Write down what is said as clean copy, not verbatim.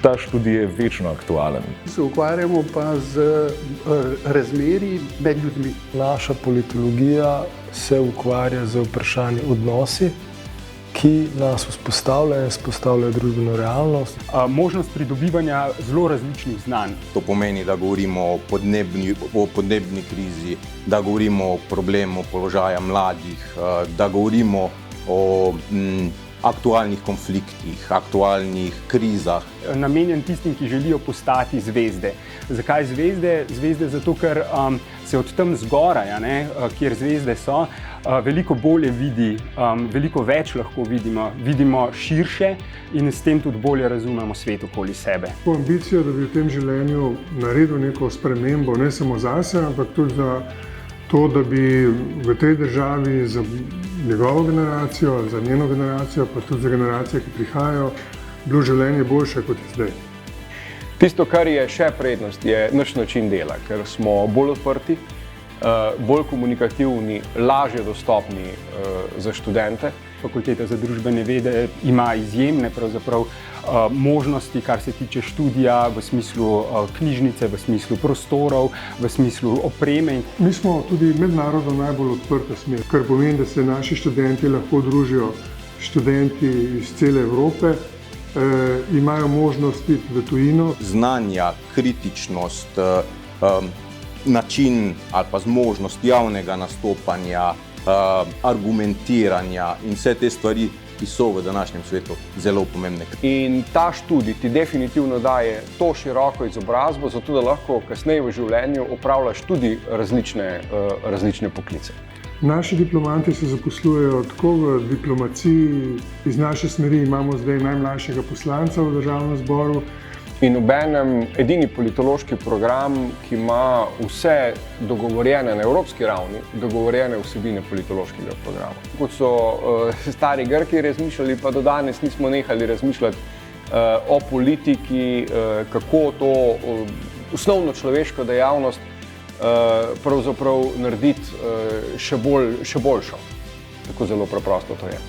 Ta študij je večno aktualen. Se ukvarjamo pa z razmerji med ljudmi. Naša politologija se ukvarja z vprašanji odnosi, ki nas vzpostavljajo in vzpostavljajo družbeno realnost. Možnost pridobivanja zelo različnih znanj. To pomeni, da govorimo o podnebni krizi, da govorimo o problemu položaja mladih, da govorimo o aktualnih konfliktih, aktualnih krizah. Namenjen tistim, ki želijo postati zvezde. Zakaj zvezde? Zvezde zato, ker se od tam zgoraj, kjer zvezde so, veliko bolje vidi, veliko več lahko vidimo širše in s tem tudi bolje razumemo svet okoli sebe. Ambicijo, da bi v tem življenju naredil neko spremembo, ne samo zase, ampak tudi za to, da bi v tej državi za njegovo generacijo, za njeno generacijo, pa tudi za generacije, ki prihajajo, bilo življenje boljše, kot je zdaj. Tisto, kar je še prednost, je naš način dela, ker smo bolj odprti, bolj komunikativni, lažje dostopni za študente. Fakulteta za družbene vede ima izjemne možnosti, kar se tiče študija, v smislu knjižnice, v smislu prostorov, v smislu opreme. Mi smo tudi mednarodno najbolj odprta smer, kar pomeni, da se naši študenti lahko družijo študenti iz cele Evrope, imajo možnost iti v tujino. Znanja, kritičnost, način ali pa zmožnost javnega nastopanja, argumentiranja in vse te stvari, ki so v današnjem svetu zelo pomembne. In ta študij ti definitivno daje to široko izobrazbo, zato da lahko kasneje v življenju opravljaš tudi različne poklice. Naši diplomanti se zaposlujejo tako v diplomaciji, iz naše smeri imamo zdaj najmlajšega poslanca v Državnem zboru. In obenem edini politološki program, ki ima vse dogovorjene na evropski ravni, dogovorjene vsebine politološkega programa. Kot so stari Grki razmišljali, pa do danes nismo nehali razmišljati o politiki, kako to osnovno človeško dejavnost pravzaprav narediti še boljšo. Tako zelo preprosto to je.